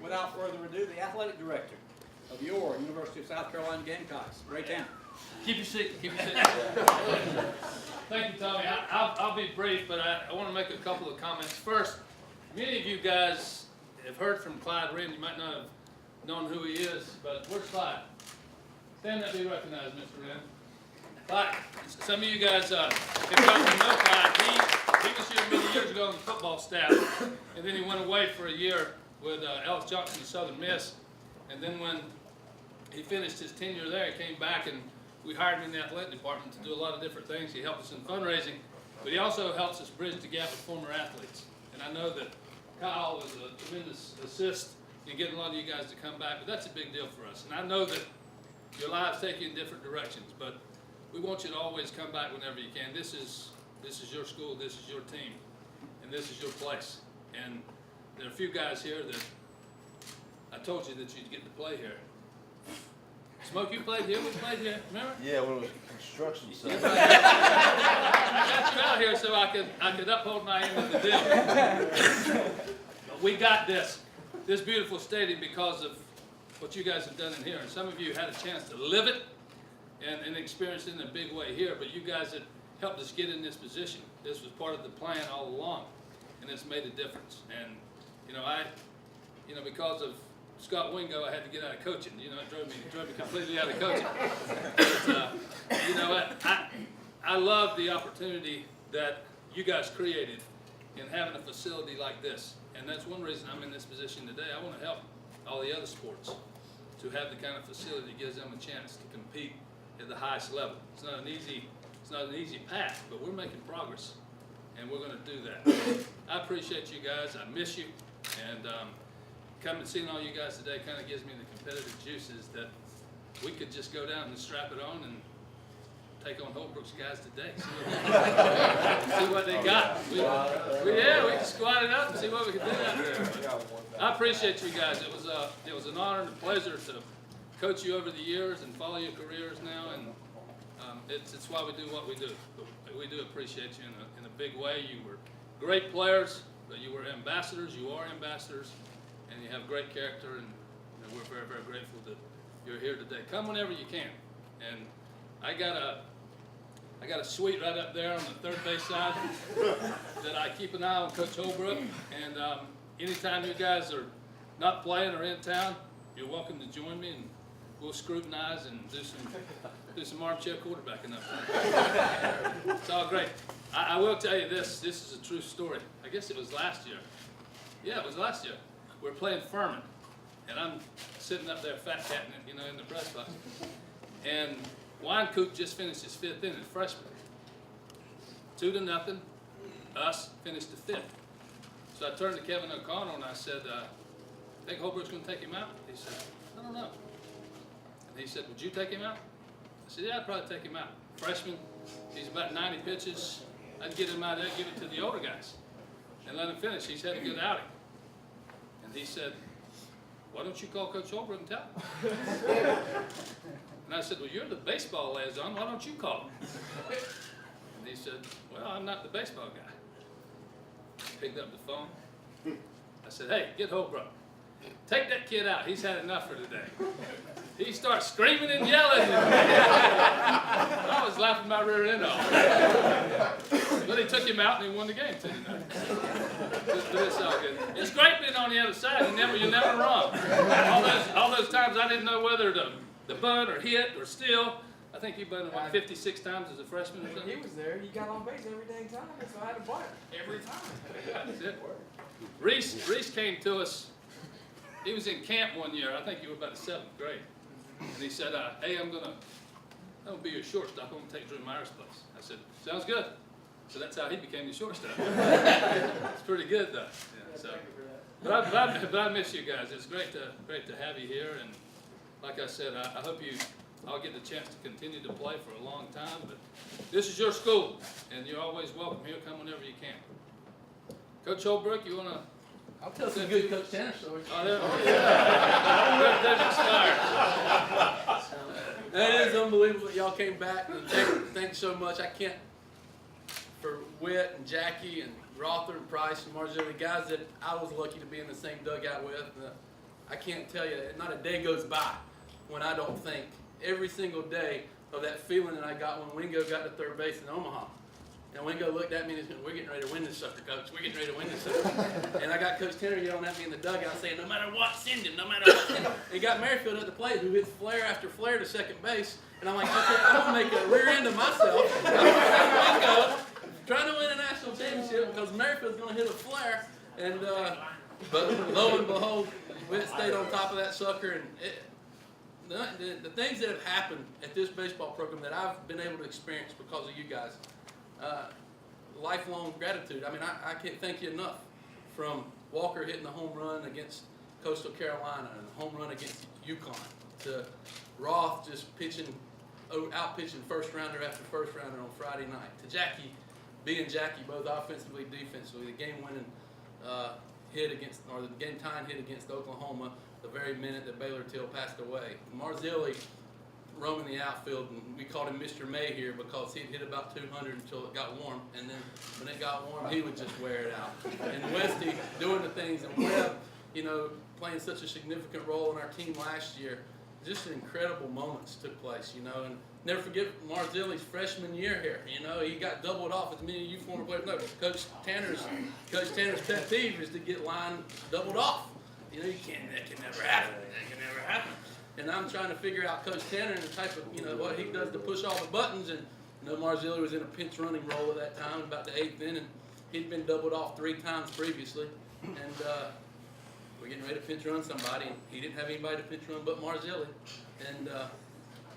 without further ado, the athletic director of your University of South Carolina Gamecocks. Ray Town. Keep your seat. Keep your seat. Thank you, Tommy. I'll be brief, but I want to make a couple of comments. First, many of you guys have heard from Clyde Wren. You might not have known who he is, but where's Clyde? Stand up, be recognized, Mr. Wren. Clyde, some of you guys have gotten to know Clyde. He was here many years ago on the football staff, and then he went away for a year with Ellis Johnson and Southern Miss. And then when he finished his tenure there, he came back and we hired him in the athletic department to do a lot of different things. He helped us in fundraising, but he also helps us bridge the gap with former athletes. And I know that Kyle was a tremendous assist in getting a lot of you guys to come back, but that's a big deal for us. And I know that your lives take you in different directions, but we want you to always come back whenever you can. This is your school, this is your team, and this is your place. And there are a few guys here that I told you that you'd get to play here. Smoke, you played here, we played here, remember? Yeah, when it was construction site. I got you out here so I could uphold my end of the deal. But we got this beautiful stadium because of what you guys have done in here. And some of you had a chance to live it and experience it in a big way here, but you guys have helped us get in this position. This was part of the plan all along, and it's made a difference. And, because of Scott Wingo, I had to get out of coaching. It drove me completely out of coaching. But, I love the opportunity that you guys created in having a facility like this. And that's one reason I'm in this position today. I want to help all the other sports to have the kind of facility that gives them a chance to compete at the highest level. It's not an easy path, but we're making progress, and we're going to do that. I appreciate you guys. I miss you, and coming and seeing all you guys today kind of gives me the competitive juices that we could just go down and strap it on and take on Holbrook's guys today. See what they got. We can squat it up and see what we can do out there. I appreciate you guys. It was an honor and a pleasure to coach you over the years and follow your careers now, and it's why we do what we do. But we do appreciate you in a big way. You were great players, but you were ambassadors. You are ambassadors. And you have great character, and we're very, very grateful that you're here today. Come whenever you can. And I got a suite right up there on the third base side that I keep an eye on Coach Holbrook. And anytime you guys are not playing or in town, you're welcome to join me, and we'll scrutinize and do some armchair quarterbacking up there. It's all great. I will tell you this is a true story. I guess it was last year. Yeah, it was last year. We're playing Furman, and I'm sitting up there fat-catting it, in the press box. And Winecoop just finished his 5th inning, freshman. 2-0, us finished the 5th. So I turned to Kevin O'Connell and I said, think Holbrook's going to take him out? He said, I don't know. And he said, would you take him out? I said, yeah, I'd probably take him out. Freshman, he's about 90 pitches. I'd get him out there, give it to the older guys, and let him finish. He's had a good outing. And he said, why don't you call Coach Holbrook and tell him? And I said, well, you're the baseball liaison. Why don't you call him? And he said, well, I'm not the baseball guy. I picked up the phone. I said, hey, get Holbrook. Take that kid out. He's had enough for today. He starts screaming and yelling. I was laughing my rear end off. But they took him out and he won the game 2-0. But it's all good. It's great being on the other side. You're never wrong. All those times I didn't know whether to bunt or hit or steal. I think you bunted 56 times as a freshman or something. He was there. He got on base every dang time, so I had to bunt every time. That's it. Reese came to us. He was in camp one year. I think you were about the 7th grade. And he said, hey, I'm gonna be your shortstop. I'm gonna take Drew Myers' place. I said, sounds good. So that's how he became the shortstop. It's pretty good though. Yeah, so. But I miss you guys. It's great to have you here. And like I said, I hope I'll get the chance to continue to play for a long time. But this is your school, and you're always welcome here. Come whenever you can. Coach Holbrook, you wanna? I'll tell some good Coach Tanner stories. Oh, they're expired. That is unbelievable that y'all came back. And thanks so much. I can't, for Witt and Jackie and Rother and Price and Marjorie, the guys that I was lucky to be in the same dugout with. I can't tell you, not a day goes by when I don't think every single day of that feeling that I got when Wingo got to third base in Omaha. And Wingo looked at me and said, "We're getting ready to win this sucker, Coach. We're getting ready to win this sucker." And I got Coach Tanner yelling at me in the dugout saying, "No matter what, send him. No matter what, send him." He got Merrifield at the plate, who hits flare after flare to second base. And I'm like, "Okay, I'm going to make a rear end of myself. I'm going to Wingo, trying to win a national championship because Merrifield's going to hit a flare." And but lo and behold, we stayed on top of that sucker. And the things that have happened at this baseball program that I've been able to experience because of you guys, lifelong gratitude. I mean, I can't thank you enough. From Walker hitting the home run against Coastal Carolina and the home run against UConn, to Roth just out pitching first rounder after first rounder on Friday night, to Jackie being Jackie both offensively, defensively, the game-winning hit against, or the game-tying hit against Oklahoma the very minute that Baylor Till passed away. Marzilli roaming the outfield, and we called him Mr. May here because he'd hit about 200 until it got warm, and then when it got warm, he would just wear it out. And Westy doing the things, and Webb, playing such a significant role in our team last year. Just incredible moments took place, and never forget Marzilli's freshman year here. He got doubled off, as many of you former players know. Coach Tanner's pet peeve is to get line doubled off. That can never happen. That can never happen. And I'm trying to figure out Coach Tanner and the type of, what he does to push all the buttons. And Marzilli was in a pinch running role at that time, about the 8th inning. He'd been doubled off 3 times previously. And we're getting ready to pinch run somebody. And he didn't have anybody to pinch run but Marzilli. And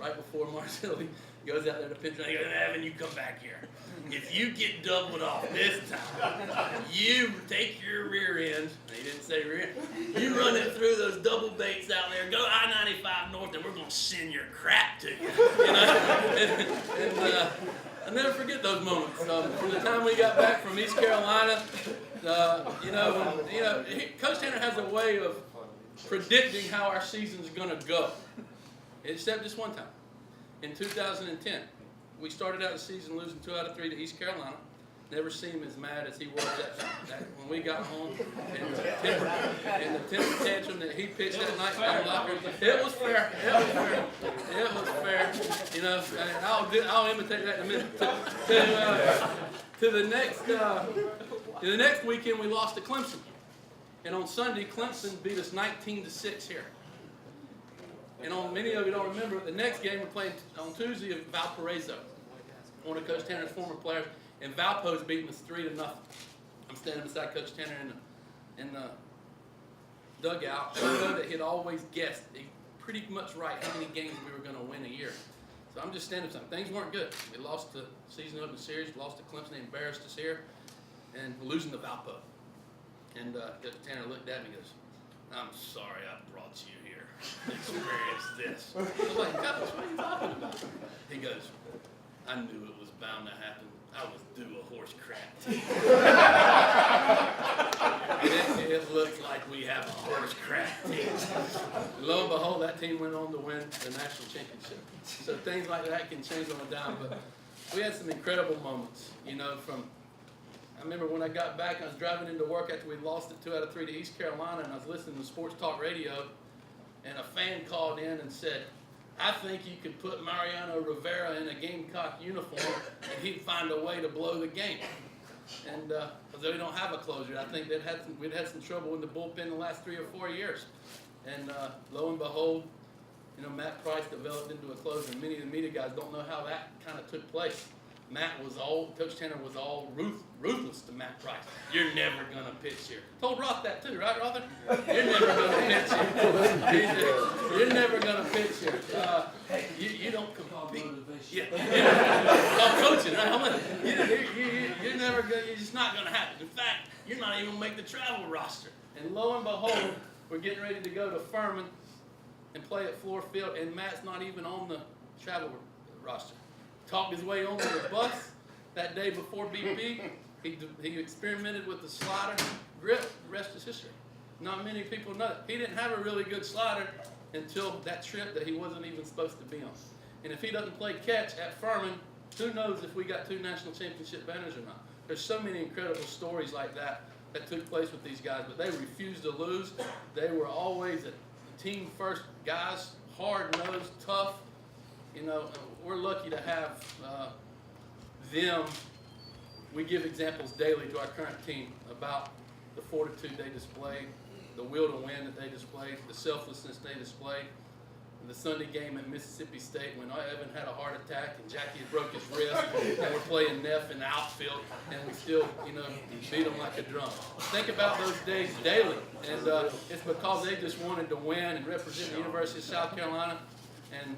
right before Marzilli goes out there to pinch run, he goes, "Evan, you come back here. If you get doubled off this time, you take your rear end," and he didn't say rear end, "you run it through those double baits out there, go I-95 north, and we're going to send your crap to you." And I'll never forget those moments. From the time we got back from East Carolina, Coach Tanner has a way of predicting how our season's going to go, except this one time. In 2010, we started out the season losing 2 out of 3 to East Carolina. Never seen him as mad as he was that when we got home. And the temper tantrum that he pitched that night in the locker room, it was fair. It was fair. And I'll imitate that in a minute. To the next weekend, we lost to Clemson. And on Sunday, Clemson beat us 19-6 here. And many of you don't remember, the next game we're playing on Tuesday is Valparaiso, one of Coach Tanner's former players, and Valpo's beating us 3-0. I'm standing beside Coach Tanner in the dugout. I know that he'd always guessed pretty much right how many games we were going to win a year. So I'm just standing beside him. Things weren't good. We lost the season opening series, lost to Clemson, they embarrassed us here, and losing to Valpo. And Coach Tanner looked at me and goes, "I'm sorry I brought you here. Experience this." I was like, "Coach, what are you talking about?" He goes, "I knew it was bound to happen. I was due a horse crap team." And it looks like we have a horse crap team. Lo and behold, that team went on to win the national championship. So things like that can change on a dime. But we had some incredible moments, I remember when I got back, I was driving into work after we lost it 2 out of 3 to East Carolina, and I was listening to sports talk radio, and a fan called in and said, "I think you could put Mariano Rivera in a Gamecock uniform, and he'd find a way to blow the game." And because we don't have a closer, I think we'd had some trouble in the bullpen the last 3 or 4 years. And lo and behold, Matt Price developed into a closer, and many of the media guys don't know how that kind of took place. Coach Tanner was all ruthless to Matt Price. "You're never going to pitch here." Told Roth that too, right, Rother? "You're never going to pitch here. You're never going to pitch here. You don't compete." Yeah. Call coaching, right? You're never going. You're just not going to happen. In fact, you're not even going to make the travel roster. And lo and behold, we're getting ready to go to Furman and play at Floor Field, and Matt's not even on the travel roster. Talked his way onto the bus that day before BP. He experimented with the slider grip. The rest is history. Not many people know that. He didn't have a really good slider until that trip that he wasn't even supposed to be on. And if he doesn't play catch at Furman, who knows if we got 2 national championship banners or not. There's so many incredible stories like that that took place with these guys, but they refused to lose. They were always a team first guys, hard nosed, tough. You know, we're lucky to have them. We give examples daily to our current team about the fortitude they displayed, the will to win that they displayed, the selflessness they displayed. The Sunday game at Mississippi State when Evan had a heart attack and Jackie had broke his wrist and we're playing Neff in the outfield and we still, you know, beat them like a drum. Think about those days daily, and it's because they just wanted to win and represent the University of South Carolina, and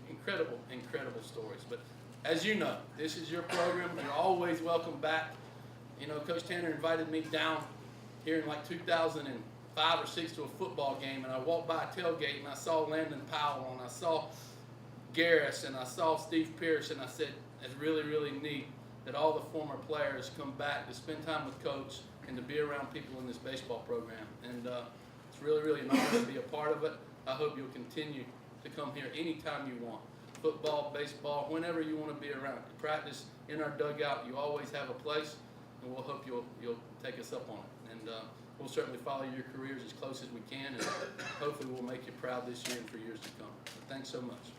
incredible, incredible stories. But as you know, this is your program. You're always welcome back. You know, Coach Tanner invited me down here in like 2005 or 6 to a football game, and I walked by a tailgate and I saw Landon Powell and I saw Garris and I saw Steve Pierce, and I said, it's really, really neat that all the former players come back to spend time with Coach and to be around people in this baseball program. And it's really, really an honor to be a part of it. I hope you'll continue to come here anytime you want. Football, baseball, whenever you want to be around. Practice in our dugout, you always have a place, and we'll hope you'll take us up on it. And we'll certainly follow your careers as close as we can, and hopefully we'll make you proud this year and for years to come. Thanks so much.